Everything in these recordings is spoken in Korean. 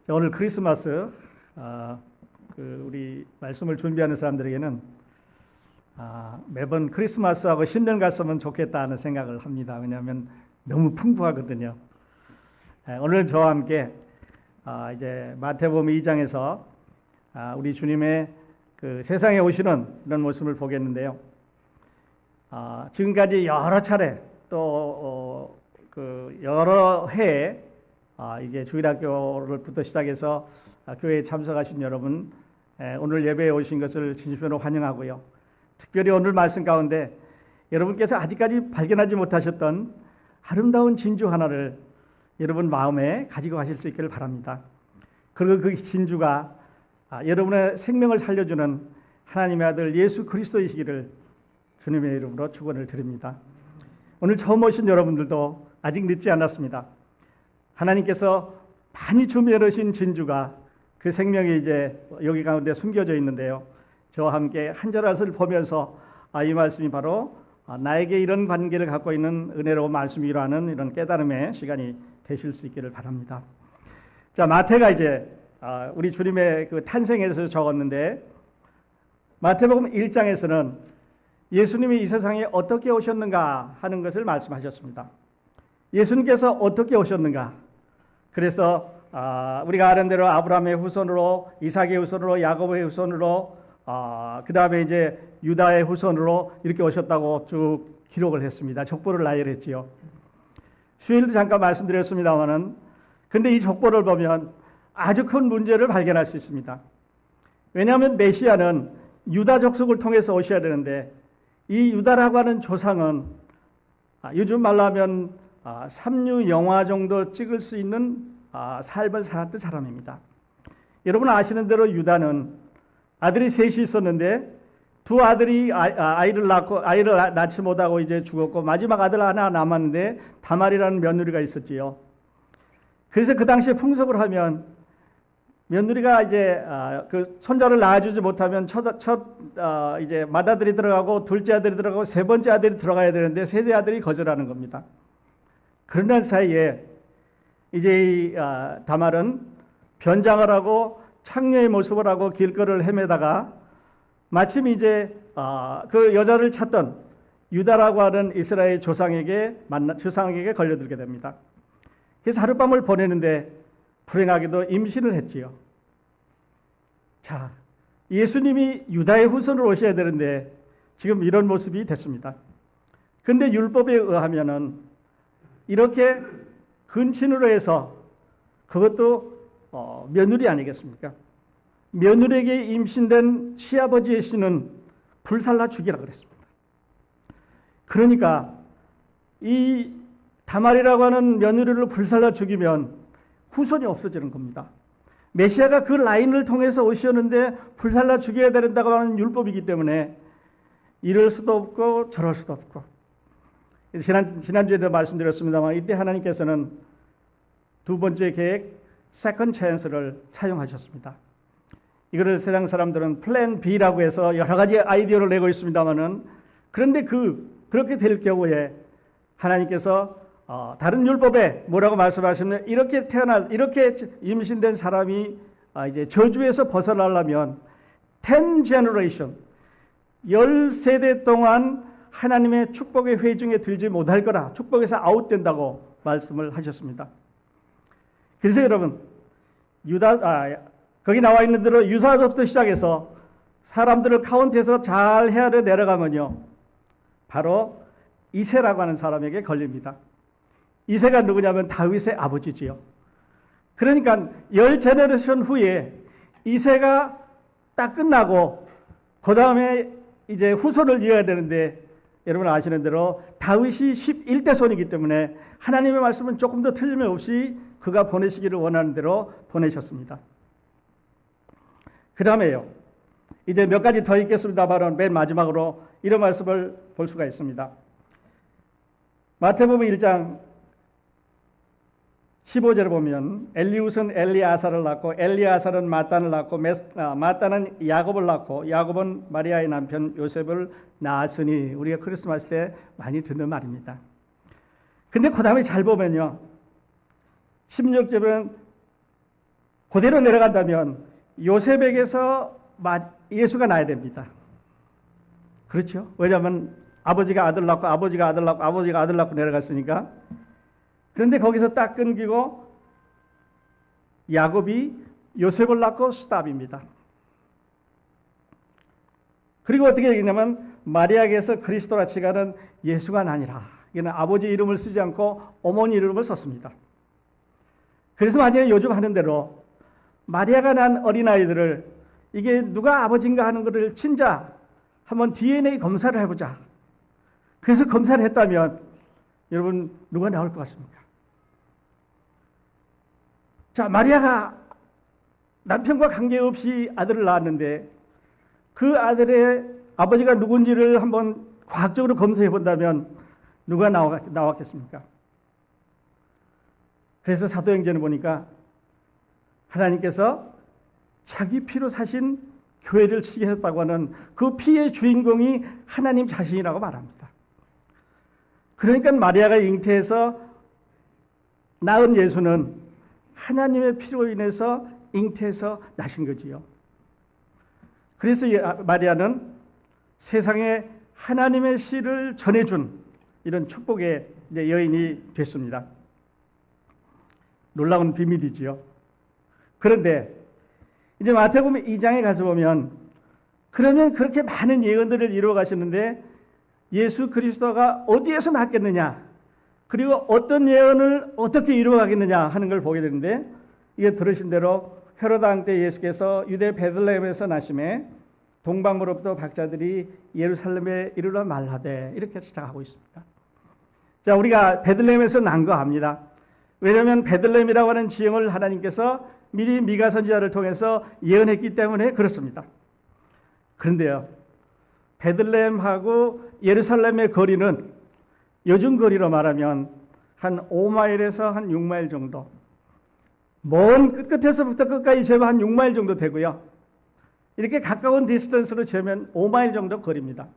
자, 오늘 크리스마스 우리 말씀을 준비하는 사람들에게는 매번 크리스마스하고 신년 갔으면 좋겠다는 생각을 합니다. 왜냐하면 너무 풍부하거든요. 오늘 저와 함께 이제 마태복음 2장에서 우리 주님의 그 세상에 오시는 이런 모습을 보겠는데요. 지금까지 여러 차례 또 여러 해에 이게 주일학교를부터 시작해서 교회에 참석하신 여러분, 오늘 예배에 오신 것을 진심으로 환영하고요. 특별히 오늘 말씀 가운데 여러분께서 아직까지 발견하지 못하셨던 아름다운 진주 하나를 여러분 마음에 가지고 가실 수 있기를 바랍니다. 그리고 그 진주가 여러분의 생명을 살려주는 하나님의 아들 예수 그리스도이시기를 주님의 이름으로 축원을 드립니다. 오늘 처음 오신 여러분들도 아직 늦지 않았습니다. 하나님께서 많이 준비해 놓으신 진주가 그 생명이 이제 여기 가운데 숨겨져 있는데요. 저와 함께 한 절을 보면서 이 말씀이 바로 나에게 이런 관계를 갖고 있는 은혜로운 말씀이라는 이런 깨달음의 시간이 되실 수 있기를 바랍니다. 자, 마태가 이제 우리 주님의 그 탄생에 대해서 적었는데 마태복음 1장에서는 예수님이 이 세상에 어떻게 오셨는가 하는 것을 말씀하셨습니다. 예수님께서 어떻게 오셨는가? 그래서 우리가 아는 대로 아브라함의 후손으로, 이삭의 후손으로, 야곱의 후손으로, 그 다음에 이제 유다의 후손으로 이렇게 오셨다고 쭉 기록을 했습니다. 족보를 나열했지요. 수요일도 잠깐 말씀드렸습니다만은, 근데 이 족보를 보면 아주 큰 문제를 발견할 수 있습니다. 왜냐하면 메시아는 유다 족속을 통해서 오셔야 되는데, 이 유다라고 하는 조상은 요즘 말로 하면 삼류 영화 정도 찍을 수 있는 삶을 살았던 사람입니다. 여러분 아시는 대로 유다는 아들이 셋이 있었는데 두 아들이 아이를 낳지 못하고 이제 죽었고 마지막 아들 하나 남았는데 다말이라는 며느리가 있었지요. 그래서 그 당시에 풍속을 하면 며느리가 이제 그 손자를 낳아주지 못하면 이제 맏아들이 들어가고 둘째 아들이 들어가고 세 번째 아들이 들어가야 되는데 셋째 아들이 거절하는 겁니다. 그런 사이에 이제 이 다말은 변장을 하고 창녀의 모습을 하고 길거리를 헤매다가 마침 이제 그 여자를 찾던 유다라고 하는 이스라엘 조상에게 걸려들게 됩니다. 그래서 하룻밤을 보내는데 불행하게도 임신을 했지요. 자, 예수님이 유다의 후손으로 오셔야 되는데 지금 이런 모습이 됐습니다. 그런데 율법에 의하면은 이렇게 근친으로 해서 그것도 며느리 아니겠습니까? 며느리에게 임신된 시아버지의 씨는 불살라 죽이라 그랬습니다. 그러니까 이 다말이라고 하는 며느리를 불살라 죽이면 후손이 없어지는 겁니다. 메시아가 그 라인을 통해서 오셨는데 불살라 죽여야 된다고 하는 율법이기 때문에 이럴 수도 없고 저럴 수도 없고, 지난주에도 말씀드렸습니다만 이때 하나님께서는 두 번째 계획 세컨드 찬스를 차용하셨습니다. 이거를 세상 사람들은 플랜 B라고 해서 여러 가지 아이디어를 내고 있습니다만은, 그런데 그렇게 될 경우에 하나님께서 다른 율법에 뭐라고 말씀하시면 이렇게 임신된 사람이 이제 저주에서 벗어나려면 10 generation 10세대 동안 하나님의 축복의 회중에 들지 못할 거라, 축복에서 아웃된다고 말씀을 하셨습니다. 그래서 여러분 거기 나와 있는 대로 유사서부터 시작해서 사람들을 카운트해서 잘 헤아려 내려가면요 바로 이새라고 하는 사람에게 걸립니다. 이새가 누구냐면 다윗의 아버지지요. 그러니까 10제너레이션 후에 이새가 딱 끝나고 그 다음에 이제 후손을 이어야 되는데 여러분 아시는 대로 다윗이 11대 손이기 때문에 하나님의 말씀은 조금 더 틀림없이 그가 보내시기를 원하는 대로 보내셨습니다. 그 다음에요, 이제 몇 가지 더 있겠습니다만 맨 마지막으로 이런 말씀을 볼 수가 있습니다. 마태복음 1장 15절에 보면 엘리웃은 엘리아사를 낳고 엘리아사는 마탄을 낳고 마탄은 야곱을 낳고 야곱은 마리아의 남편 요셉을 낳았으니, 우리가 크리스마스 때 많이 듣는 말입니다. 근데 그 다음에 잘 보면요 16절은 그대로 내려간다면 요셉에게서 예수가 나야 됩니다. 그렇죠? 왜냐하면 아버지가 아들 낳고 아버지가 아들 낳고 아버지가 아들 낳고 내려갔으니까. 그런데 거기서 딱 끊기고 야곱이 요셉을 낳고 스탑입니다. 그리고 어떻게 되냐면 마리아에게서 그리스도라 치가는 예수가 아니라 이는 아버지 이름을 쓰지 않고 어머니 이름을 썼습니다. 그래서 만약에 요즘 하는 대로 마리아가 난 어린아이들을 이게 누가 아버지인가 하는 것을 친자 한번 DNA 검사를 해보자. 그래서 검사를 했다면 여러분 누가 나올 것 같습니까? 자, 마리아가 남편과 관계없이 아들을 낳았는데 그 아들의 아버지가 누군지를 한번 과학적으로 검사해 본다면 누가 나왔겠습니까? 그래서 사도행전을 보니까 하나님께서 자기 피로 사신 교회를 치게 했다고 하는 그 피의 주인공이 하나님 자신이라고 말합니다. 그러니까 마리아가 잉태해서 낳은 예수는 하나님의 피로 인해서 잉태해서 나신 거지요. 그래서 마리아는 세상에 하나님의 씨를 전해준 이런 축복의 여인이 됐습니다. 놀라운 비밀이지요. 그런데 이제 마태복음 2장에 가서 보면 그러면 그렇게 많은 예언들을 이루어 가시는데 예수 그리스도가 어디에서 낳겠느냐, 그리고 어떤 예언을 어떻게 이루어 가겠느냐 하는 걸 보게 되는데, 이게 들으신 대로 헤로드 왕 때 예수께서 유대 베들레헴에서 나심에 동방으로부터 박자들이 예루살렘에 이르러 말하되, 이렇게 시작하고 있습니다. 자, 우리가 베들레헴에서 난 거 압니다. 왜냐하면 베들레헴이라고 하는 지형을 하나님께서 미리 미가 선지자를 통해서 예언했기 때문에 그렇습니다. 그런데요, 베들레헴하고 예루살렘의 거리는 요즘 거리로 말하면 한 5마일에서 한 6마일 정도, 먼 끝에서부터 끝까지 재면 한 6마일 정도 되고요. 이렇게 가까운 디스턴스로 재면 5마일 정도 거리입니다.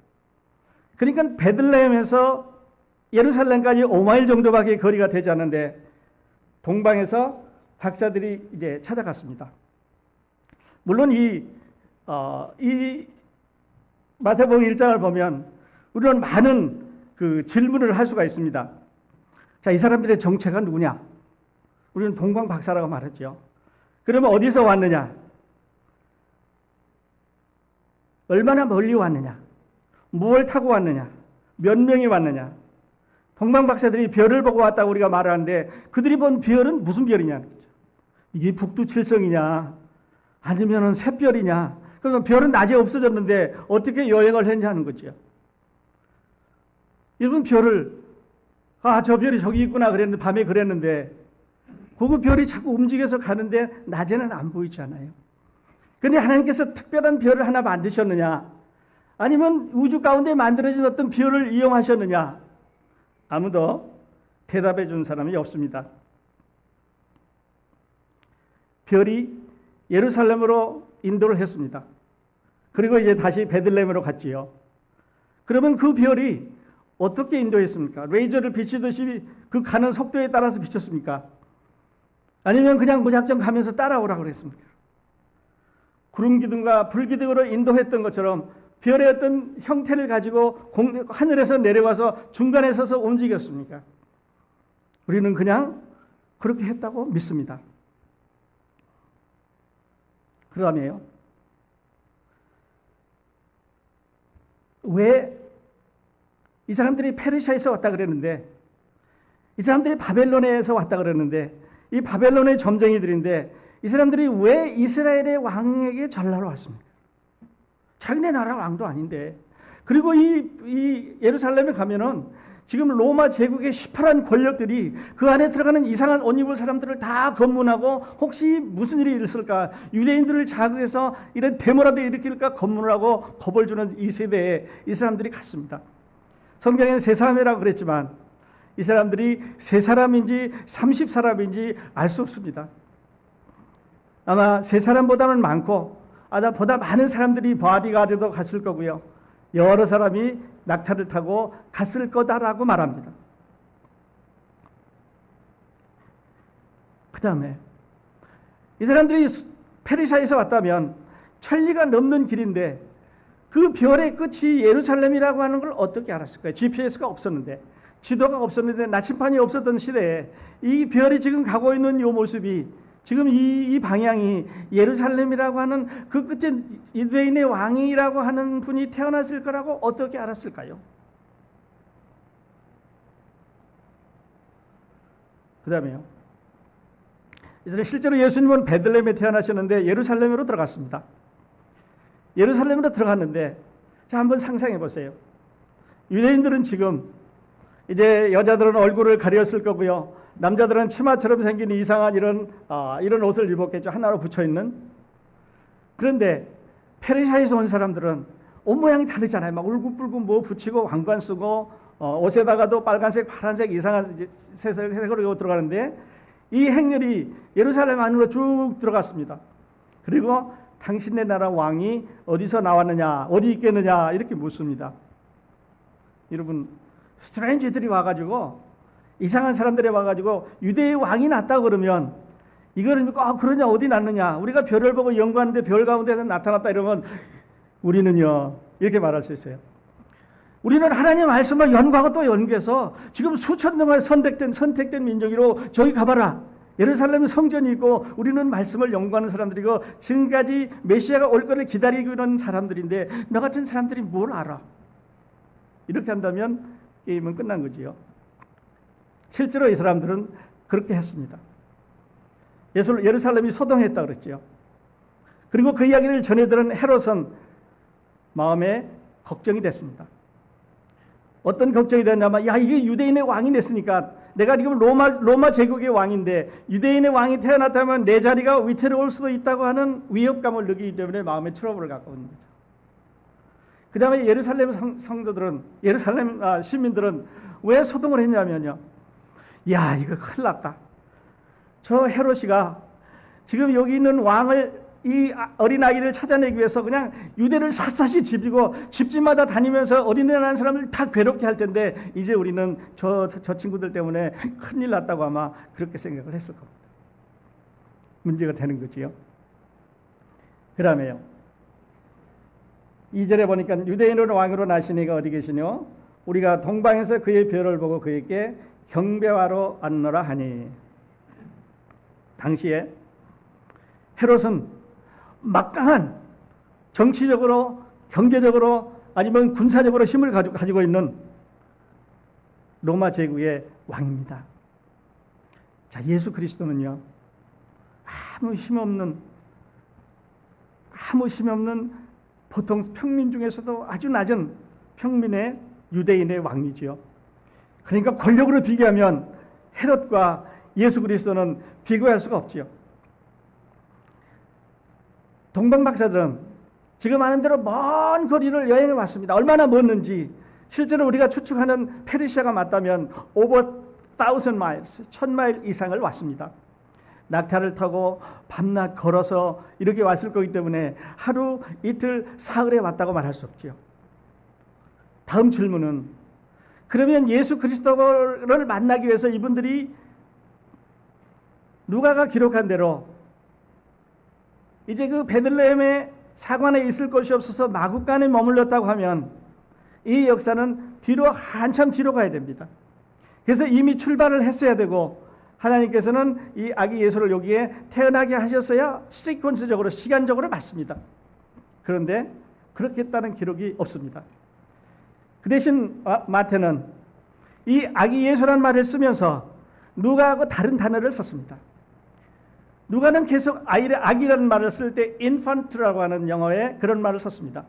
그러니까 베들레헴에서 예루살렘까지 5마일 정도밖에 거리가 되지 않는데 동방에서 박사들이 이제 찾아갔습니다. 물론 이 마태복음 1장을 보면 우리는 많은 그 질문을 할 수가 있습니다. 자, 이 사람들의 정체가 누구냐? 우리는 동방 박사라고 말했죠. 그러면 어디서 왔느냐? 얼마나 멀리 왔느냐? 무엇을 타고 왔느냐? 몇 명이 왔느냐? 동방 박사들이 별을 보고 왔다고 우리가 말하는데 그들이 본 별은 무슨 별이냐는 거죠. 이게 북두칠성이냐? 아니면은 샛별이냐? 그러면 별은 낮에 없어졌는데 어떻게 여행을 했냐는 거죠. 여러분, 별을 저 별이 저기 있구나 그랬는데, 밤에 그랬는데 그 별이 자꾸 움직여서 가는데 낮에는 안 보이잖아요. 그런데 하나님께서 특별한 별을 하나 만드셨느냐, 아니면 우주 가운데 만들어진 어떤 별을 이용하셨느냐, 아무도 대답해 준 사람이 없습니다. 별이 예루살렘으로 인도를 했습니다. 그리고 이제 다시 베들레헴으로 갔지요. 그러면 그 별이 어떻게 인도했습니까? 레이저를 비치듯이 그 가는 속도에 따라서 비쳤습니까? 아니면 그냥 무작정 가면서 따라오라고 그랬습니까? 구름 기둥과 불 기둥으로 인도했던 것처럼 별의 어떤 형태를 가지고 하늘에서 내려와서 중간에 서서 움직였습니까? 우리는 그냥 그렇게 했다고 믿습니다. 그다음에요, 왜 이 사람들이 페르시아에서 왔다 그랬는데, 이 사람들이 바벨론에서 왔다 그랬는데, 이 바벨론의 점쟁이들인데 이 사람들이 왜 이스라엘의 왕에게 전하러 왔습니까? 자기네 나라 왕도 아닌데. 그리고 이 예루살렘에 가면은 지금 로마 제국의 시퍼런 권력들이 그 안에 들어가는 이상한 옷 입을 사람들을 다 검문하고 혹시 무슨 일이 있을까, 유대인들을 자극해서 이런 데모라도 일으킬까 검문을 하고 겁을 주는 이 세대에 이 사람들이 갔습니다. 성경에는 세 사람이라고 그랬지만 이 사람들이 세 사람인지 30사람인지 알 수 없습니다. 아마 세 사람보다는 많고 보다 많은 사람들이 바디가드도 갔을 거고요. 여러 사람이 낙타를 타고 갔을 거다라고 말합니다. 그 다음에 이 사람들이 페르시아에서 왔다면 천리가 넘는 길인데 그 별의 끝이 예루살렘이라고 하는 걸 어떻게 알았을까요? GPS가 없었는데, 지도가 없었는데, 나침판이 없었던 시대에 이 별이 지금 가고 있는 이 모습이, 지금 이 방향이 예루살렘이라고 하는 그 끝에 유대인의 왕이라고 하는 분이 태어났을 거라고 어떻게 알았을까요? 그 다음에요, 실제로 예수님은 베들레헴에 태어나셨는데 예루살렘으로 들어갔습니다. 예루살렘으로 들어갔는데, 자, 한번 상상해 보세요. 유대인들은 지금 이제 여자들은 얼굴을 가렸을 거고요, 남자들은 치마처럼 생긴 이상한 이런 옷을 입었겠죠. 하나로 붙여 있는. 그런데 페르시아에서 온 사람들은 옷 모양이 다르잖아요. 막 울긋불긋 뭐 붙이고 왕관 쓰고 옷에다가도 빨간색, 파란색 이상한 색으로 들어가는데, 이 행렬이 예루살렘 안으로 쭉 들어갔습니다. 그리고 당신네 나라 왕이 어디서 나왔느냐, 어디 있겠느냐 이렇게 묻습니다. 여러분, 스트레인지들이 와가지고, 이상한 사람들이 와가지고 유대의 왕이 났다 그러면 이거를 그러냐, 어디 났느냐, 우리가 별을 보고 연구하는데 별 가운데서 나타났다 이러면 우리는요 이렇게 말할 수 있어요. 우리는 하나님의 말씀을 연구하고 또 연구해서 지금 수천 명의 선택된 민족으로 저기 가봐라, 예루살렘 성전이 있고 우리는 말씀을 연구하는 사람들이고 지금까지 메시아가 올 거를 기다리고 있는 사람들인데 너 같은 사람들이 뭘 알아? 이렇게 한다면 게임은 끝난 거지요. 실제로 이 사람들은 그렇게 했습니다. 예루살렘이 소동했다 그랬죠. 그리고 그 이야기를 전해들은 헤롯은 마음에 걱정이 됐습니다. 어떤 걱정이 됐냐면, 야, 이게 유대인의 왕이 됐으니까, 내가 지금 로마 제국의 왕인데 유대인의 왕이 태어났다면 내 자리가 위태로울 수도 있다고 하는 위협감을 느끼기 때문에 마음에 트러블을 갖고 있는 거죠. 그 다음에 예루살렘 성도들은, 예루살렘 시민들은 왜 소동을 했냐면요, 야, 이거 큰일 났다. 저 헤롯이가 지금 여기 있는 왕을, 이 어린아이를 찾아내기 위해서 그냥 유대를 샅샅이 집이고 집집마다 다니면서 어린애 낳은 사람을 다 괴롭게 할 텐데, 이제 우리는 저 친구들 때문에 큰일 났다고 아마 그렇게 생각을 했을 겁니다. 문제가 되는 거지요. 그 다음에요, 2절에 보니까 유대인으로 왕으로 나신 이가 어디 계시뇨? 우리가 동방에서 그의 별을 보고 그에게 경배하러 왔노라 하니. 당시에 헤롯은 막강한 정치적으로, 경제적으로, 아니면 군사적으로 힘을 가지고 있는 로마 제국의 왕입니다. 자, 예수 그리스도는요, 아무 힘없는 보통 평민 중에서도 아주 낮은 평민의 유대인의 왕이지요. 그러니까 권력으로 비교하면 헤롯과 예수 그리스도는 비교할 수가 없지요. 동방 박사들은 지금 아는 대로 먼 거리를 여행해 왔습니다. 얼마나 먼지, 실제로 우리가 추측하는 페르시아가 맞다면 over 1,000 miles, 1,000마일 이상을 왔습니다. 낙타를 타고 밤낮 걸어서 이렇게 왔을 거기 때문에 하루, 이틀, 사흘에 왔다고 말할 수 없죠. 다음 질문은, 그러면 예수 그리스도를 만나기 위해서 이분들이 누가가 기록한 대로 이제 그 베들레헴의 사관에 있을 곳이 없어서 마국간에 머물렀다고 하면 이 역사는 한참 뒤로 가야 됩니다. 그래서 이미 출발을 했어야 되고, 하나님께서는 이 아기 예수를 여기에 태어나게 하셨어야 시퀀스적으로, 시간적으로 맞습니다. 그런데 그렇게 했다는 기록이 없습니다. 그 대신 마태는 이 아기 예수라는 말을 쓰면서 누가하고 다른 단어를 썼습니다. 누가는 계속 아기라는 말을 쓸 때 infant라고 하는 영어에 그런 말을 썼습니다.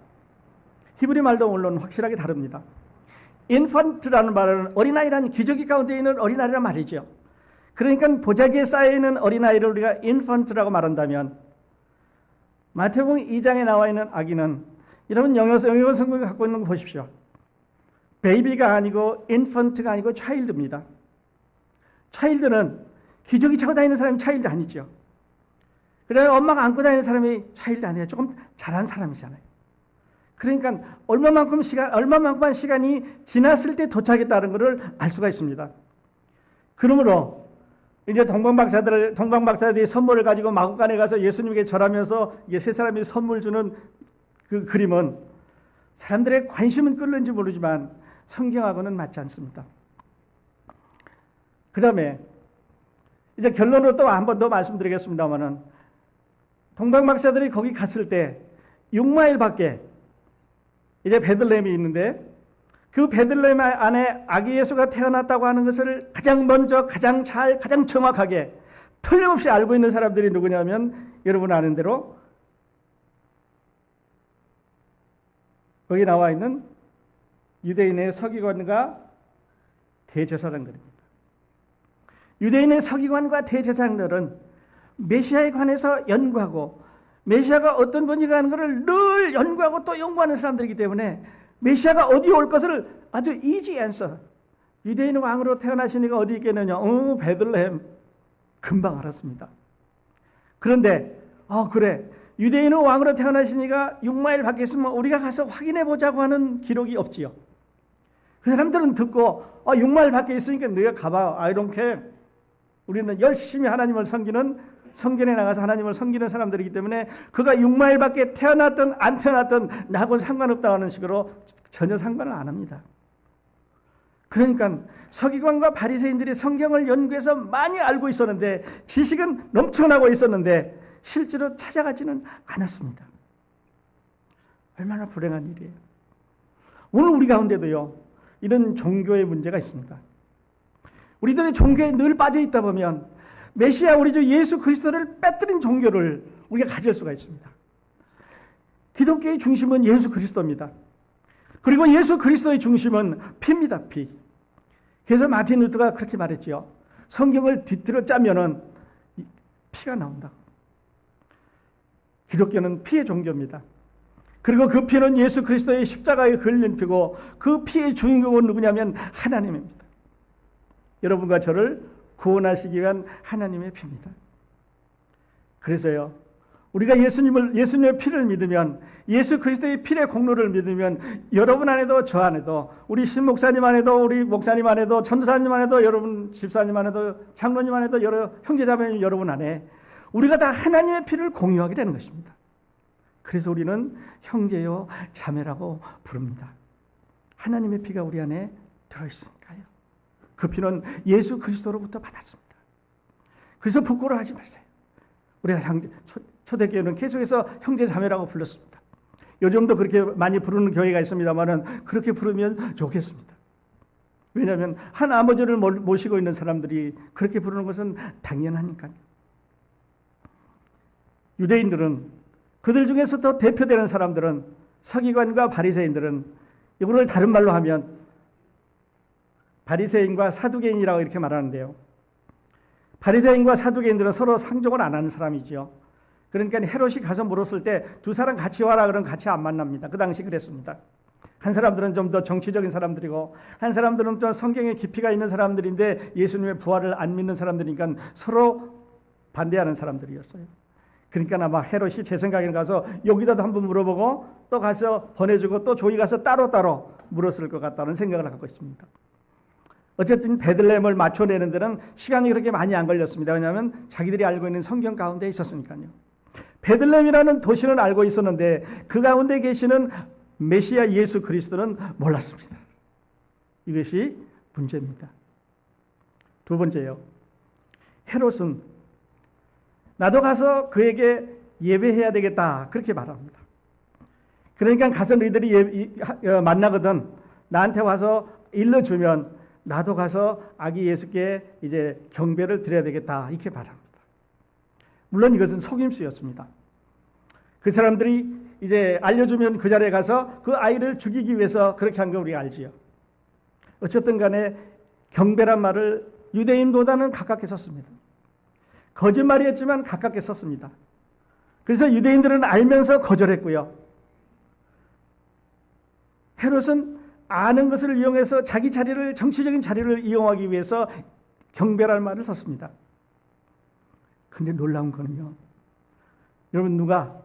히브리 말도 물론 확실하게 다릅니다. infant라는 말은 어린아이라는, 기저귀 가운데 있는 어린아이란 말이죠. 그러니까 보자기에 쌓여있는 어린아이를 우리가 infant라고 말한다면, 마태복음 2장에 나와 있는 아기는, 여러분 영어 성경을 갖고 있는 거 보십시오. 베이비가 아니고 infant가 아니고 child입니다. child는 기저귀 차고 다니는 사람이 child 아니죠. 그래, 엄마가 안고 다니는 사람이 차일도 아니에요. 조금 잘한 사람이잖아요. 그러니까 얼마만큼만 시간이 지났을 때 도착했다는 것을 알 수가 있습니다. 그러므로 이제 동방박사들이 선물을 가지고 마구간에 가서 예수님에게 절하면서 이게 세 사람이 선물 주는 그 그림은 사람들의 관심은 끌는지 모르지만 성경하고는 맞지 않습니다. 그 다음에 이제 결론으로 또 한 번 더 말씀드리겠습니다만은 동방박사들이 거기 갔을 때 6마일 밖에 이제 베들레헴이 있는데 그 베들레헴 안에 아기 예수가 태어났다고 하는 것을 가장 먼저 가장 잘 가장 정확하게 틀림없이 알고 있는 사람들이 누구냐면 여러분 아는 대로 거기 나와 있는 유대인의 서기관과 대제사장들입니다. 유대인의 서기관과 대제사장들은 메시아에 관해서 연구하고 메시아가 어떤 분이라는 것을 늘 연구하고 또 연구하는 사람들이기 때문에 메시아가 어디 올 것을 아주 이지해서 유대인 왕으로 태어나시니까 어디 있겠느냐? 베들레헴. 금방 알았습니다. 그런데 그래. 유대인의 왕으로 태어나시니까 6마일 밖에 있으면 우리가 가서 확인해 보자고 하는 기록이 없지요. 그 사람들은 듣고 6마일 밖에 있으니까 너희가 가봐. I don't care. 우리는 열심히 하나님을 섬기는 성전에 나가서 하나님을 섬기는 사람들이기 때문에 그가 6마일 밖에 태어났든 안 태어났든 나하고는 상관없다고 하는 식으로 전혀 상관을 안 합니다. 그러니까 서기관과 바리새인들이 성경을 연구해서 많이 알고 있었는데 지식은 넘쳐나고 있었는데 실제로 찾아가지는 않았습니다. 얼마나 불행한 일이에요. 오늘 우리 가운데도요 이런 종교의 문제가 있습니다. 우리들의 종교에 늘 빠져 있다 보면 메시아 우리 주 예수 그리스도를 빼뜨린 종교를 우리가 가질 수가 있습니다. 기독교의 중심은 예수 그리스도입니다. 그리고 예수 그리스도의 중심은 피입니다. 피. 그래서 마틴 루터가 그렇게 말했죠. 성경을 뒤틀어 짜면은 피가 나온다. 기독교는 피의 종교입니다. 그리고 그 피는 예수 그리스도의 십자가에 걸린 피고 그 피의 주인공은 누구냐면 하나님입니다. 여러분과 저를 구원하시기 위한 하나님의 피입니다. 그래서요, 우리가 예수님의 피를 믿으면, 예수 그리스도의 피의 공로를 믿으면, 여러분 안에도 저 안에도, 우리 신목사님 안에도, 우리 목사님 안에도, 전도사님 안에도, 여러분 집사님 안에도, 장로님 안에도, 여러 형제자매님 여러분 안에 우리가 다 하나님의 피를 공유하게 되는 것입니다. 그래서 우리는 형제요 자매라고 부릅니다. 하나님의 피가 우리 안에 들어있으니까요. 그 피는 예수 그리스도로부터 받았습니다. 그래서 부끄러워하지 마세요. 우리가 초대교회는 계속해서 형제 자매라고 불렀습니다. 요즘도 그렇게 많이 부르는 교회가 있습니다만은 그렇게 부르면 좋겠습니다. 왜냐하면 한 아버지를 모시고 있는 사람들이 그렇게 부르는 것은 당연하니까요. 유대인들은 그들 중에서 더 대표되는 사람들은 서기관과 바리새인들은 이거를 다른 말로 하면 바리새인과 사두개인이라고 이렇게 말하는데요. 바리새인과 사두개인들은 서로 상종을 안 하는 사람이죠. 그러니까 헤롯이 가서 물었을 때 두 사람 같이 와라 그러면 같이 안 만납니다. 그 당시 그랬습니다. 한 사람들은 좀 더 정치적인 사람들이고 한 사람들은 또 성경에 깊이가 있는 사람들인데 예수님의 부활을 안 믿는 사람들이니까 서로 반대하는 사람들이었어요. 그러니까 아마 헤롯이 제 생각에는 가서 여기다도 한번 물어보고 또 가서 보내주고 또 저기 가서 따로따로 물었을 것 같다는 생각을 갖고 있습니다. 어쨌든 베들레헴을 맞춰내는 데는 시간이 그렇게 많이 안 걸렸습니다. 왜냐하면 자기들이 알고 있는 성경 가운데 있었으니까요. 베들레헴이라는 도시는 알고 있었는데 그 가운데 계시는 메시아 예수 그리스도는 몰랐습니다. 이것이 문제입니다. 두 번째요. 헤롯은 나도 가서 그에게 예배해야 되겠다 그렇게 말합니다. 그러니까 가서 너희들이 만나거든 나한테 와서 일러주면 나도 가서 아기 예수께 이제 경배를 드려야 되겠다 이렇게 말합니다. 물론 이것은 속임수였습니다. 그 사람들이 이제 알려주면 그 자리에 가서 그 아이를 죽이기 위해서 그렇게 한 거 우리가 알지요. 어쨌든 간에 경배란 말을 유대인보다는 가깝게 썼습니다. 거짓말이었지만 가깝게 썼습니다. 그래서 유대인들은 알면서 거절했고요. 헤롯은 아는 것을 이용해서 자기 자리를 정치적인 자리를 이용하기 위해서 경배라는 말을 썼습니다. 그런데 놀라운 거는요. 여러분 누가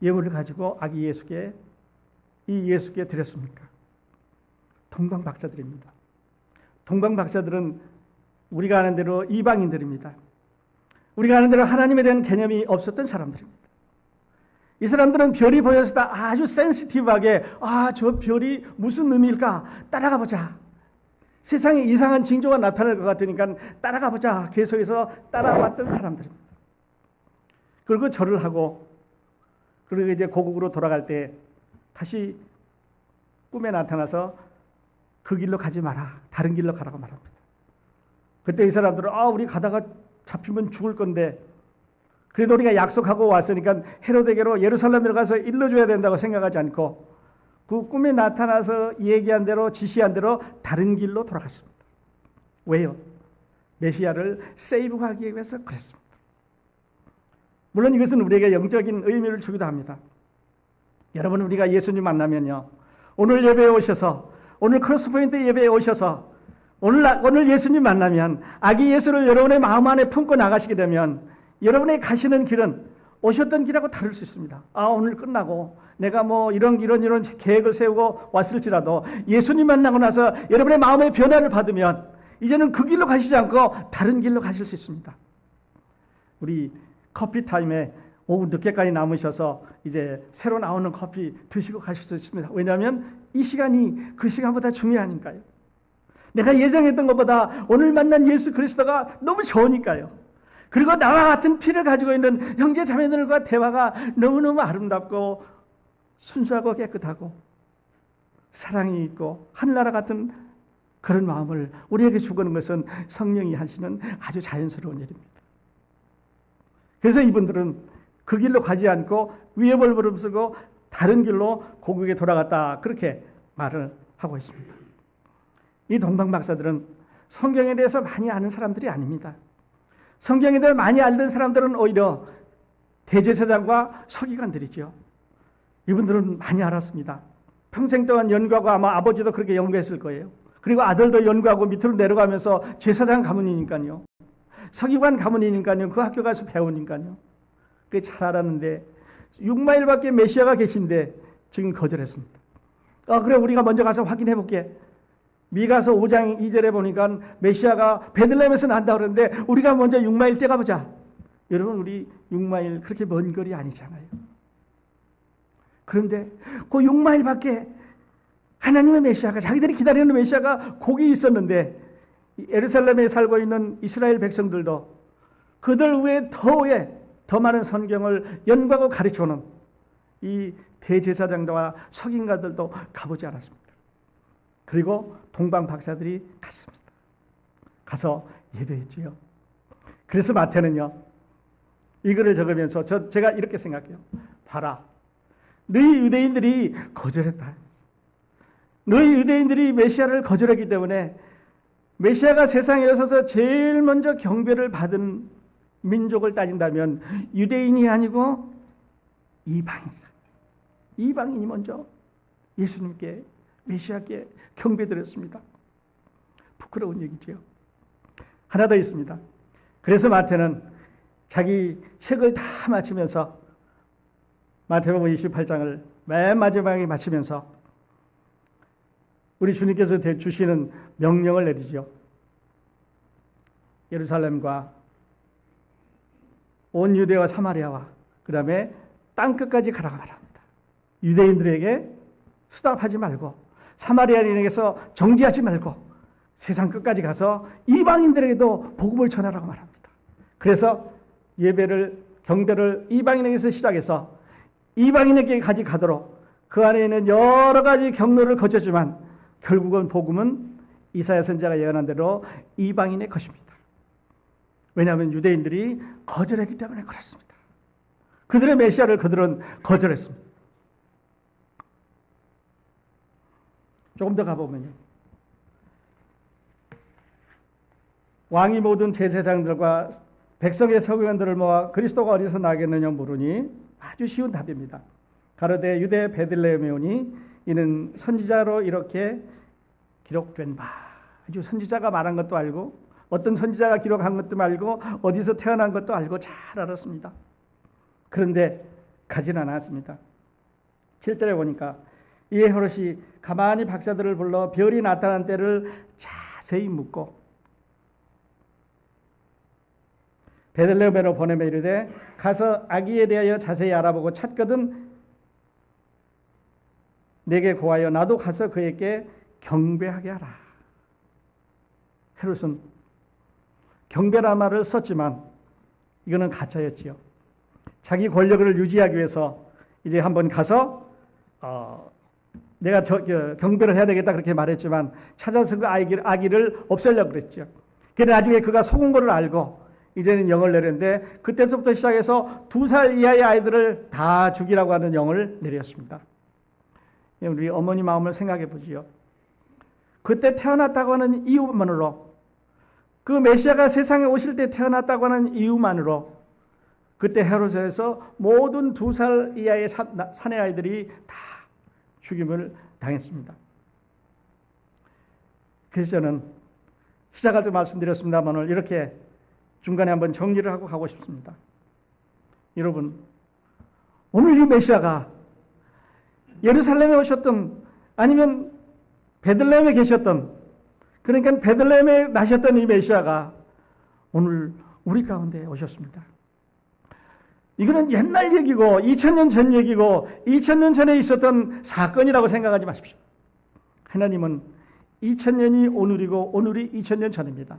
예물을 가지고 아기 예수께 이 예수께 드렸습니까? 동방박사들입니다. 동방박사들은 우리가 아는 대로 이방인들입니다. 우리가 아는 대로 하나님에 대한 개념이 없었던 사람들입니다. 이 사람들은 별이 보였을 때 아주 센시티브하게 저 별이 무슨 의미일까 따라가 보자. 세상에 이상한 징조가 나타날 것 같으니까 따라가 보자. 계속해서 따라왔던 사람들입니다. 그리고 절을 하고 그리고 이제 고국으로 돌아갈 때 다시 꿈에 나타나서 그 길로 가지 마라. 다른 길로 가라고 말합니다. 그때 이 사람들은 우리 가다가 잡히면 죽을 건데 그래도 우리가 약속하고 왔으니까 헤로데게로 예루살렘으로 가서 일러줘야 된다고 생각하지 않고 그 꿈에 나타나서 얘기한 대로 지시한 대로 다른 길로 돌아갔습니다. 왜요? 메시아를 세이브하기 위해서 그랬습니다. 물론 이것은 우리에게 영적인 의미를 주기도 합니다. 여러분, 우리가 예수님 만나면요, 오늘 예배에 오셔서, 오늘 크로스포인트 예배에 오셔서 오늘 예수님 만나면 아기 예수를 여러분의 마음 안에 품고 나가시게 되면 여러분의 가시는 길은 오셨던 길하고 다를 수 있습니다. 오늘 끝나고 내가 이런 계획을 세우고 왔을지라도 예수님 만나고 나서 여러분의 마음의 변화를 받으면 이제는 그 길로 가시지 않고 다른 길로 가실 수 있습니다. 우리 커피 타임에 오후 늦게까지 남으셔서 이제 새로 나오는 커피 드시고 가실 수 있습니다. 왜냐하면 이 시간이 그 시간보다 중요하니까요. 내가 예정했던 것보다 오늘 만난 예수 그리스도가 너무 좋으니까요. 그리고 나와 같은 피를 가지고 있는 형제 자매들과 대화가 너무너무 아름답고 순수하고 깨끗하고 사랑이 있고 하늘나라 같은 그런 마음을 우리에게 주는 것은 성령이 하시는 아주 자연스러운 일입니다. 그래서 이분들은 그 길로 가지 않고 위에 벌벌음 쓰고 다른 길로 고국에 돌아갔다, 그렇게 말을 하고 있습니다. 이 동방 박사들은 성경에 대해서 많이 아는 사람들이 아닙니다. 성경에 대해 많이 알던 사람들은 오히려 대제사장과 서기관들이죠. 이분들은 많이 알았습니다. 평생 동안 연구하고 아마 아버지도 그렇게 연구했을 거예요. 그리고 아들도 연구하고 밑으로 내려가면서 제사장 가문이니까요. 서기관 가문이니까요. 그 학교 가서 배우니까요. 그게 잘 알았는데 6마일 밖에 메시아가 계신데 지금 거절했습니다. 그래, 우리가 먼저 가서 확인해 볼게. 미가서 5장 2절에 보니까 메시아가 베들레헴에서 난다 그러는데 우리가 먼저 6마일 뛰어가보자. 여러분, 우리 6마일 그렇게 먼 거리 아니잖아요. 그런데 그 6마일 밖에 하나님의 메시아가, 자기들이 기다리는 메시아가 거기 있었는데 예루살렘에 살고 있는 이스라엘 백성들도 그들 외에 더 많은 성경을 연구하고 가르쳐오는 이 대제사장과 서기관들도 가보지 않았습니다. 그리고 동방 박사들이 갔습니다. 가서 예배했지요. 그래서 마태는요, 이 글을 적으면서 제가 이렇게 생각해요. 봐라, 너희 유대인들이 거절했다. 너희 유대인들이 메시아를 거절했기 때문에 메시아가 세상에 오셔서 제일 먼저 경배를 받은 민족을 따진다면 유대인이 아니고 이방인이다. 이방인이 먼저 예수님께, 메시아께 경배드렸습니다. 부끄러운 얘기죠. 하나 더 있습니다. 그래서 마태는 자기 책을 다 마치면서 마태복음 28장을 맨 마지막에 마치면서 우리 주님께서 주시는 명령을 내리죠. 예루살렘과 온 유대와 사마리아와 그 다음에 땅끝까지 가라고 말합니다. 유대인들에게 수답하지 말고 사마리아인에게서 정지하지 말고 세상 끝까지 가서 이방인들에게도 복음을 전하라고 말합니다. 그래서 예배를, 경배를 이방인에게서 시작해서 이방인에게까지 가도록 그 안에 있는 여러 가지 경로를 거쳤지만 결국은 복음은 이사야 선지자가 예언한 대로 이방인의 것입니다. 왜냐하면 유대인들이 거절했기 때문에 그렇습니다. 그들의 메시아를 그들은 거절했습니다. 조금 더 가보면요, 왕이 모든 제사장들과 백성의 서기관들을 모아 그리스도가 어디서 나겠느냐 물으니 아주 쉬운 답입니다. 가로되 유대 베들레헴에 오니 이는 선지자로 이렇게 기록된 바. 아주 선지자가 말한 것도 알고 어떤 선지자가 기록한 것도 알고 어디서 태어난 것도 알고 잘 알았습니다. 그런데 가진 않았습니다. 7절에 보니까 이에 헤롯이 가만히 박사들을 불러 별이 나타난 때를 자세히 묻고 베들레헴으로 보내며 이르되 가서 아기에 대하여 자세히 알아보고 찾거든 내게 고하여 나도 가서 그에게 경배하게 하라. 헤롯은 경배란 말을 썼지만 이거는 가짜였지요. 자기 권력을 유지하기 위해서 이제 한번 가서 내가 경배를 해야 되겠다 그렇게 말했지만 찾아서 그 아기를 없애려고 그랬죠. 그런데 나중에 그가 속은 거를 알고 이제는 영을 내렸는데 그때서부터 시작해서 2살 이하의 아이들을 다 죽이라고 하는 영을 내렸습니다. 우리 어머니 마음을 생각해 보지요. 그때 태어났다고 하는 이유만으로, 그 메시아가 세상에 오실 때 태어났다고 하는 이유만으로 그때 헤롯에서 모든 2살 이하의 사내 아이들이 다 죽임을 당했습니다. 그래서 저는 시작할 때 말씀드렸습니다만 오늘 이렇게 중간에 한번 정리를 하고 가고 싶습니다. 여러분, 오늘 이 메시아가 예루살렘에 오셨던 아니면 베들레헴에 계셨던, 그러니까 베들레헴에 나셨던 이 메시아가 오늘 우리 가운데 오셨습니다. 이거는 옛날 얘기고 2000년 전 얘기고 2000년 전에 있었던 사건이라고 생각하지 마십시오. 하나님은 2000년이 오늘이고 오늘이 2000년 전입니다.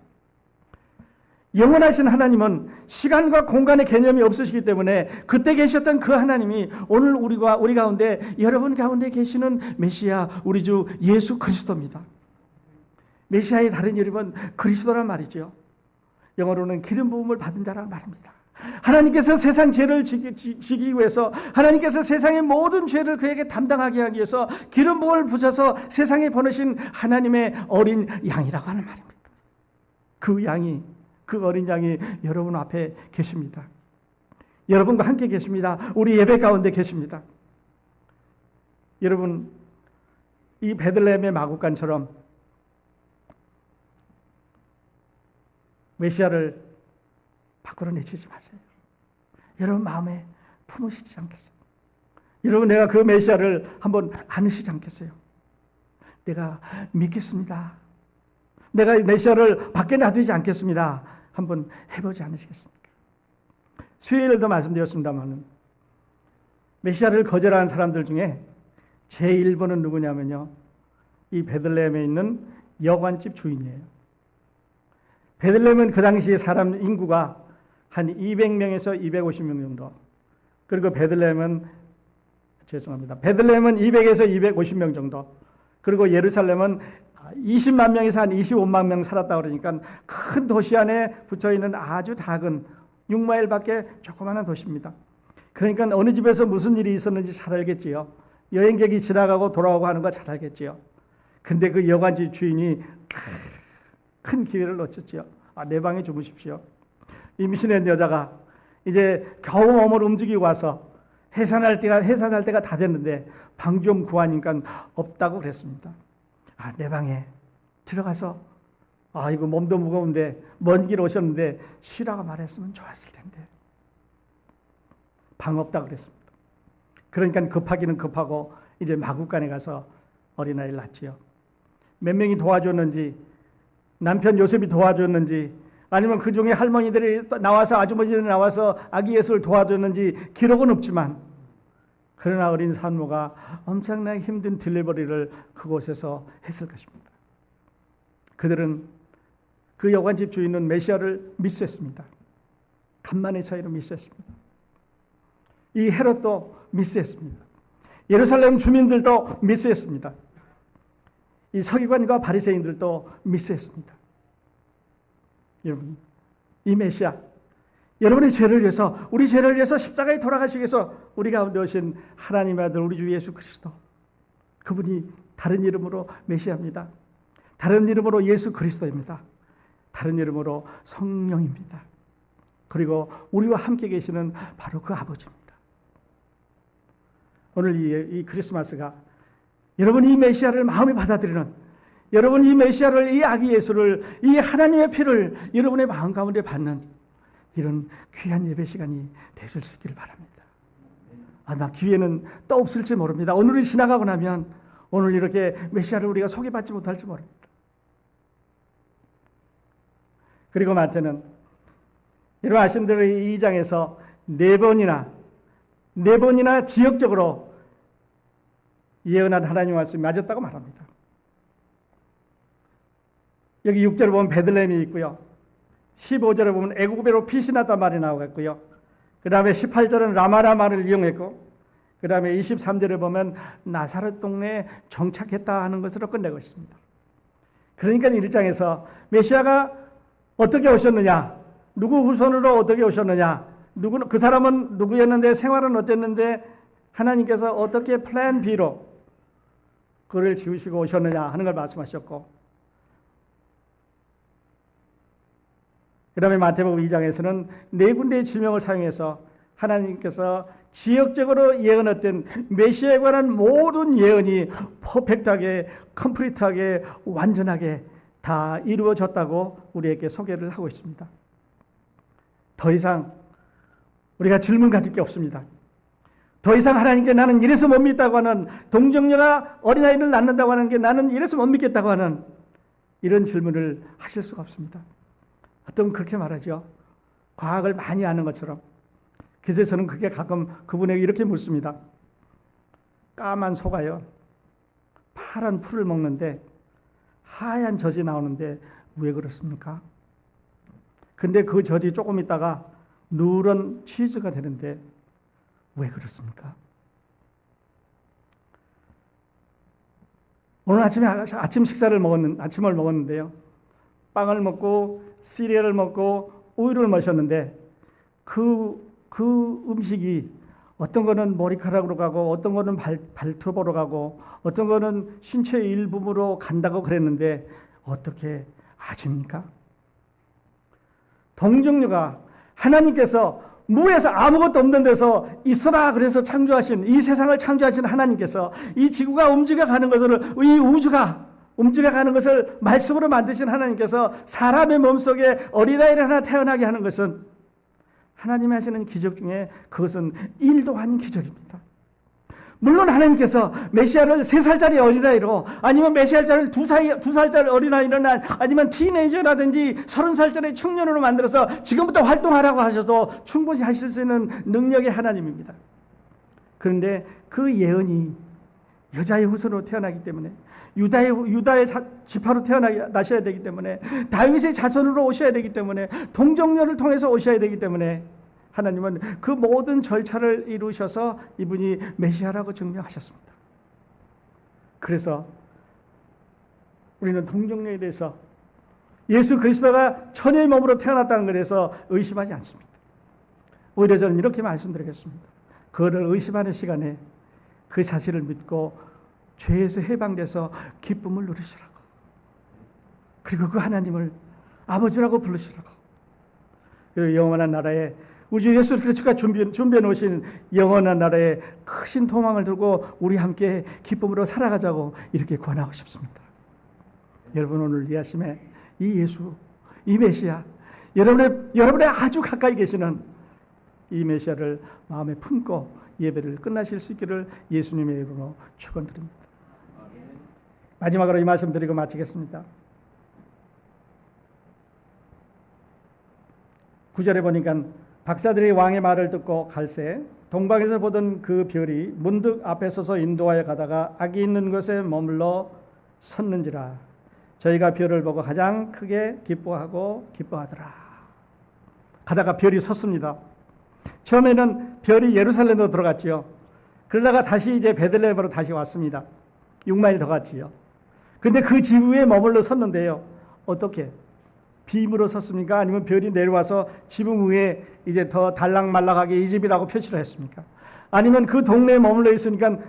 영원하신 하나님은 시간과 공간의 개념이 없으시기 때문에 그때 계셨던 그 하나님이 오늘 우리 가운데, 여러분 가운데 계시는 메시아 우리 주 예수 그리스도입니다. 메시아의 다른 이름은 그리스도란 말이죠. 영어로는 기름 부음을 받은 자란 말입니다. 하나님께서 세상 죄를 지기 위해서, 하나님께서 세상의 모든 죄를 그에게 담당하게 하기 위해서 기름 부음을 부셔서 세상에 보내신 하나님의 어린 양이라고 하는 말입니다. 그 어린 양이 여러분 앞에 계십니다. 여러분과 함께 계십니다. 우리 예배 가운데 계십니다. 여러분, 이 베들레헴의 마구간처럼 메시아를 밖으로 내치지 마세요. 여러분 마음에 품으시지 않겠어요? 여러분, 내가 그 메시아를 한번 안으시지 않겠어요? 내가 믿겠습니다. 내가 메시아를 밖에 놔두지 않겠습니다. 한번 해보지 않으시겠습니까? 수요일에도 말씀드렸습니다만 메시아를 거절하는 사람들 중에 제1번은 누구냐면요, 이 베들레헴에 있는 여관집 주인이에요. 베들레헴은 그 당시에 사람 인구가 한 200명에서 250명 정도. 그리고 베들레헴은 200에서 250명 정도. 그리고 예루살렘은 20만 명에서 한 25만 명 살았다 그러니까 큰 도시 안에 붙어있는 아주 작은 6마일밖에 조그마한 도시입니다. 그러니까 어느 집에서 무슨 일이 있었는지 잘 알겠지요. 여행객이 지나가고 돌아오고 하는 거 잘 알겠지요. 근데 그 여관집 주인이 큰 기회를 놓쳤지요. 내 방에 주무십시오. 임신한 여자가 이제 겨우 몸을 움직이고 와서 해산할 때가 다 됐는데 방 좀 구하니까 없다고 그랬습니다. 내 방에 들어가서, 이거 몸도 무거운데 먼 길 오셨는데 쉬라고 말했으면 좋았을 텐데. 방 없다고 그랬습니다. 그러니까 급하기는 급하고 이제 마구간에 가서 어린아이를 낳지요. 몇 명이 도와줬는지, 남편 요셉이 도와줬는지, 아니면 그 중에 할머니들이 나와서, 아주머니들이 나와서 아기 예수를 도와줬는지 기록은 없지만, 그러나 어린 산모가 엄청나게 힘든 딜리버리를 그곳에서 했을 것입니다. 그들은, 그 여관집 주인은 메시아를 미스했습니다. 간만의 차이로 미스했습니다. 이 헤롯도 미스했습니다. 예루살렘 주민들도 미스했습니다. 이 서기관과 바리새인들도 미스했습니다. 여러분, 이 메시아, 여러분의 죄를 위해서, 우리 죄를 위해서 십자가에 돌아가시기 위해서 우리 가운데 오신 하나님의 아들 우리 주 예수 그리스도, 그분이 다른 이름으로 메시아입니다. 다른 이름으로 예수 그리스도입니다. 다른 이름으로 성령입니다. 그리고 우리와 함께 계시는 바로 그 아버지입니다. 오늘 이 크리스마스가 여러분이 이 메시아를 마음에 받아들이는, 여러분 이 메시아를, 이 아기 예수를, 이 하나님의 피를 여러분의 마음 가운데 받는 이런 귀한 예배 시간이 되실 수 있기를 바랍니다. 아마 기회는 또 없을지 모릅니다. 오늘이 지나가고 나면 오늘 이렇게 메시아를 우리가 소개받지 못할지 모릅니다. 그리고 마태는 여러분 아시는 대로 이 2장에서 네 번이나 지역적으로 예언한 하나님 말씀이 맞았다고 말합니다. 여기 6절에 보면 베들레헴이 있고요. 15절에 보면 애굽으로 피신하단 말이 나오겠고요. 그 다음에 18절은 라마라마를 이용했고, 그 다음에 23절에 보면 나사렛 동네에 정착했다 하는 것으로 끝내고 있습니다. 그러니까 1장에서 메시아가 어떻게 오셨느냐, 누구 후손으로 어떻게 오셨느냐, 그 사람은 누구였는데, 생활은 어땠는데, 하나님께서 어떻게 플랜 B로 그를 지으시고 오셨느냐 하는 걸 말씀하셨고, 그 다음에 마태복음 2장에서는 네 군데의 지명을 사용해서 하나님께서 지역적으로 예언했던 메시아에 관한 모든 예언이 퍼펙트하게, 컴플리트하게, 완전하게 다 이루어졌다고 우리에게 소개를 하고 있습니다. 더 이상 우리가 질문 가질 게 없습니다. 더 이상 하나님께 나는 이래서 못 믿다고 하는, 동정녀가 어린아이를 낳는다고 하는 게 나는 이래서 못 믿겠다고 하는 이런 질문을 하실 수가 없습니다. 어떤 그렇게 말하죠. 과학을 많이 아는 것처럼. 그래서 저는 그게 가끔 그분에게 이렇게 묻습니다. 까만 소가요, 파란 풀을 먹는데 하얀 젖이 나오는데 왜 그렇습니까? 근데 그 젖이 조금 있다가 누런 치즈가 되는데 왜 그렇습니까? 오늘 아침에 아침을 먹었는데요. 빵을 먹고 시리얼을 먹고 우유를 마셨는데 그 음식이 어떤 거는 머리카락으로 가고, 어떤 거는 발톱으로 가고, 어떤 거는 신체의 일부분으로 간다고 그랬는데 어떻게 아십니까? 동정녀가 하나님께서 무에서 아무것도 없는 데서 있어라 그래서 창조하신, 이 세상을 창조하신 하나님께서 이 지구가 움직여가는 것을, 이 우주가 움직여가는 것을 말씀으로 만드신 하나님께서 사람의 몸속에 어린아이를 하나 태어나게 하는 것은 하나님이 하시는 기적 중에 그것은 1도 아닌 기적입니다. 물론 하나님께서 메시아를 3살짜리 어린아이로, 아니면 메시아를 2살짜리 어린아이로, 아니면 티네이저라든지 30살짜리 청년으로 만들어서 지금부터 활동하라고 하셔도 충분히 하실 수 있는 능력의 하나님입니다. 그런데 그 예언이 여자의 후손으로 태어나기 때문에, 유다의 지파로 태어나셔야 되기 때문에, 다윗의 자손으로 오셔야 되기 때문에, 동정녀를 통해서 오셔야 되기 때문에 하나님은 그 모든 절차를 이루셔서 이분이 메시아라고 증명하셨습니다. 그래서 우리는 동정녀에 대해서 예수 그리스도가 처녀의 몸으로 태어났다는 것에서 의심하지 않습니다. 오히려 저는 이렇게 말씀드리겠습니다. 그거를 의심하는 시간에 그 사실을 믿고 죄에서 해방돼서 기쁨을 누리시라고, 그리고 그 하나님을 아버지라고 부르시라고, 그리고 영원한 나라에, 우주 예수 그리스도가 준비해 놓으신 영원한 나라에 크신 도망을 들고 우리 함께 기쁨으로 살아가자고 이렇게 권하고 싶습니다. 여러분, 오늘 이 아침에 이 예수, 이 메시아, 여러분의 아주 가까이 계시는 이 메시아를 마음에 품고 예배를 끝나실 수 있기를 예수님의 이름으로 축원드립니다. 마지막으로 이 말씀 드리고 마치겠습니다. 9절에 보니까 박사들이 왕의 말을 듣고 갈새 동방에서 보던 그 별이 문득 앞에 서서 인도하여 가다가 악이 있는 곳에 머물러 섰는지라. 저희가 별을 보고 가장 크게 기뻐하더라. 가다가 별이 섰습니다. 처음에는 별이 예루살렘으로 들어갔지요. 그러다가 다시 이제 베들레헴으로 다시 왔습니다. 6마일 더 갔지요. 근데 그 지붕에 머물러 섰는데요. 어떻게? 빔으로 섰습니까? 아니면 별이 내려와서 지붕 위에 이제 더 달락말락하게 이 집이라고 표시를 했습니까? 아니면 그 동네에 머물러 있으니까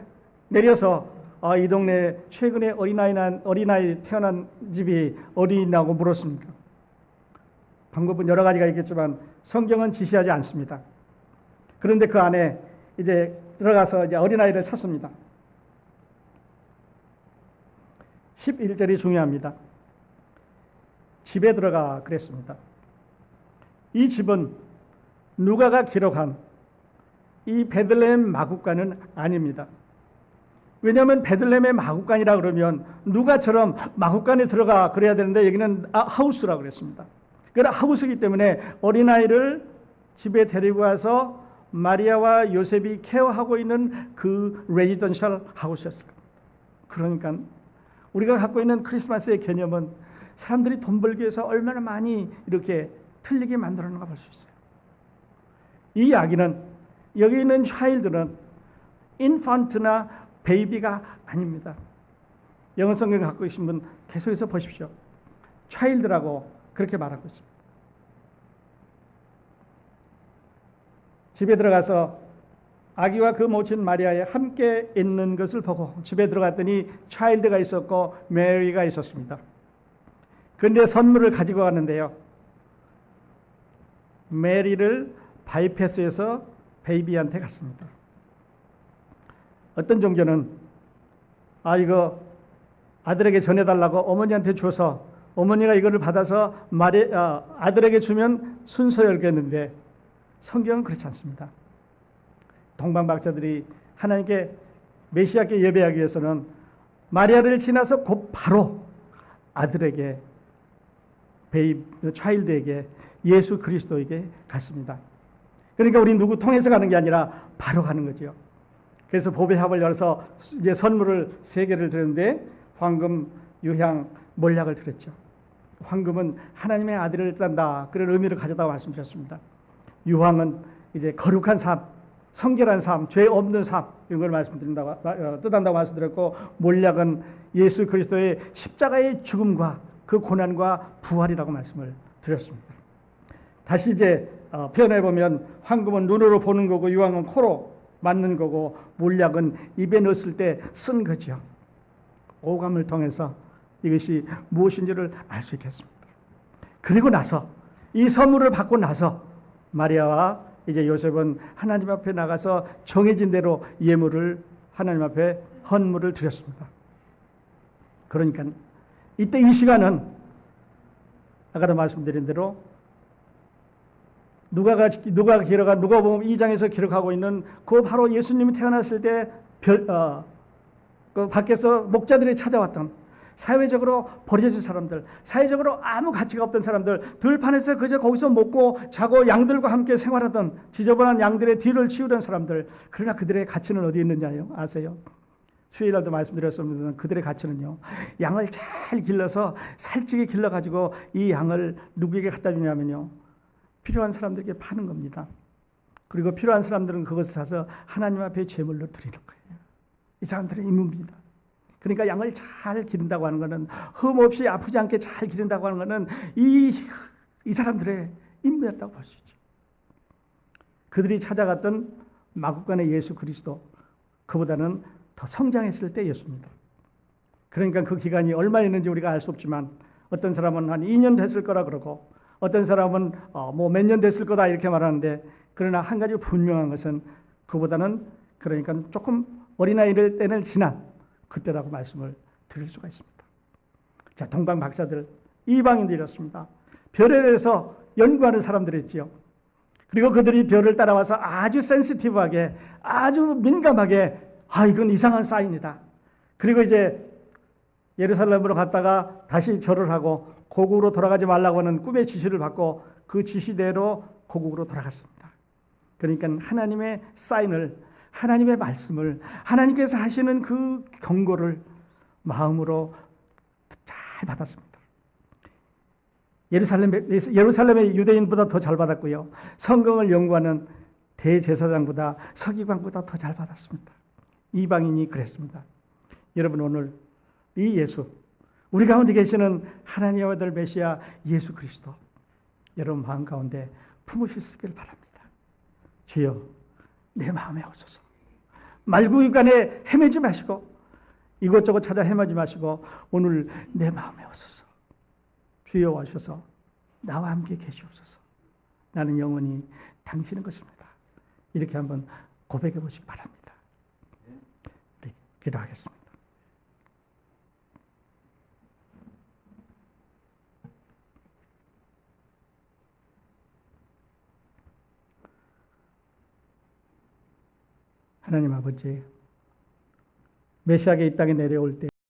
내려서 이 동네에 최근에 어린아이 태어난 집이 어디 있냐고 물었습니까? 방법은 여러 가지가 있겠지만 성경은 지시하지 않습니다. 그런데 그 안에 이제 들어가서 이제 어린아이를 찾습니다. 11절이 중요합니다. 집에 들어가 그랬습니다. 이 집은 누가가 기록한 이 베들레헴 마국간은 아닙니다. 왜냐하면 베들레헴의 마국간이라 그러면 누가처럼 마국간에 들어가 그래야 되는데 여기는 하우스라고 그랬습니다. 그러나 하우스이기 때문에 어린아이를 집에 데리고 와서 마리아와 요셉이 케어하고 있는 그 레지던셜 하우스였을 겁니다. 그러니까 우리가 갖고 있는 크리스마스의 개념은 사람들이 돈 벌기 위해서 얼마나 많이 이렇게 틀리게 만들어놓은가 볼 수 있어요. 이 이야기는 여기 있는 차일드는 인펀트나 베이비가 아닙니다. 영어 성경 갖고 계신 분 계속해서 보십시오. 차일드라고 그렇게 말하고 있습니다. 집에 들어가서 아기와 그 모친 마리아에 함께 있는 것을 보고 집에 들어갔더니 차일드가 있었고 메리가 있었습니다. 그런데 선물을 가지고 갔는데요. 메리를 바이패스해서 베이비한테 갔습니다. 어떤 종교는 이거 아들에게 전해달라고 어머니한테 줘서 어머니가 이거를 받아서 아들에게 주면 순서 열겠는데 성경은 그렇지 않습니다. 동방박사들이 하나님께 메시아께 예배하기 위해서는 마리아를 지나서 곧 바로 아들에게 차일드에게 예수 그리스도에게 갔습니다. 그러니까 우리 누구 통해서 가는 게 아니라 바로 가는 거죠. 그래서 보배합을 열어서 이제 선물을 3개를 드렸는데 황금, 유향, 몰약을 드렸죠. 황금은 하나님의 아들을 뜻한다. 그런 의미를 가졌다고 말씀드렸습니다. 유황은 이제 거룩한 삶, 성결한 삶, 죄 없는 삶 이런 걸 뜻한다고 말씀드렸고 몰약은 예수 그리스도의 십자가의 죽음과 그 고난과 부활이라고 말씀을 드렸습니다. 다시 이제 표현해 보면 황금은 눈으로 보는 거고 유황은 코로 맞는 거고 몰약은 입에 넣었을 때 쓴 거죠. 오감을 통해서 이것이 무엇인지를 알 수 있겠습니다. 그리고 나서 이 선물을 받고 나서 마리아와 이제 요셉은 하나님 앞에 나가서 정해진 대로 예물을 하나님 앞에 헌물을 드렸습니다. 그러니까 이때 이 시간은 아까도 말씀드린 대로 누가복음 2장에서 기록하고 있는 그 바로 예수님이 태어났을 때 그 밖에서 목자들이 찾아왔던 사회적으로 버려진 사람들, 사회적으로 아무 가치가 없던 사람들, 들판에서 그저 거기서 먹고 자고 양들과 함께 생활하던 지저분한 양들의 뒤를 치우던 사람들, 그러나 그들의 가치는 어디 있느냐요? 아세요? 수요일날도 말씀드렸습니다. 그들의 가치는요, 양을 잘 길러서 살찌게 길러가지고 이 양을 누구에게 갖다 주냐면요, 필요한 사람들에게 파는 겁니다. 그리고 필요한 사람들은 그것을 사서 하나님 앞에 제물로 드리는 거예요. 이 사람들의 임무입니다. 그러니까 양을 잘 기른다고 하는 것은 흠 없이 아프지 않게 잘 기른다고 하는 것은 이 사람들의 임무였다고 볼 수 있죠. 그들이 찾아갔던 마국간의 예수 그리스도, 그보다는 더 성장했을 때였습니다. 그러니까 그 기간이 얼마였는지 우리가 알 수 없지만 어떤 사람은 한 2년 됐을 거라 그러고 어떤 사람은 뭐 몇 년 됐을 거다 이렇게 말하는데, 그러나 한 가지 분명한 것은 그보다는 그러니까 조금 어린아이를 때는 지난 그때라고 말씀을 드릴 수가 있습니다. 자, 동방 박사들, 이방인들이었습니다. 별에 대해서 연구하는 사람들이었지요. 그리고 그들이 별을 따라와서 아주 센시티브하게, 아주 민감하게, 이건 이상한 사인이다. 그리고 이제 예루살렘으로 갔다가 다시 절을 하고 고국으로 돌아가지 말라고 하는 꿈의 지시를 받고 그 지시대로 고국으로 돌아갔습니다. 그러니까 하나님의 사인을, 하나님의 말씀을, 하나님께서 하시는 그 경고를 마음으로 잘 받았습니다. 예루살렘의 유대인보다 더 잘 받았고요. 성경을 연구하는 대제사장보다, 서기관보다 더 잘 받았습니다. 이방인이 그랬습니다. 여러분, 오늘 이 예수, 우리 가운데 계시는 하나님의 아들 메시아 예수 그리스도, 여러분 마음 가운데 품으실 수 있기를 바랍니다. 주여, 내 마음에 오소서. 말구유간에 헤매지 마시고 이것저것 찾아 헤매지 마시고 오늘 내 마음에 오소서. 주여 오셔서 나와 함께 계시옵소서. 나는 영원히 당신의 것입니다. 이렇게 한번 고백해 보시기 바랍니다. 우리 기도하겠습니다. 하나님 아버지, 메시아가 이 땅에 내려올 때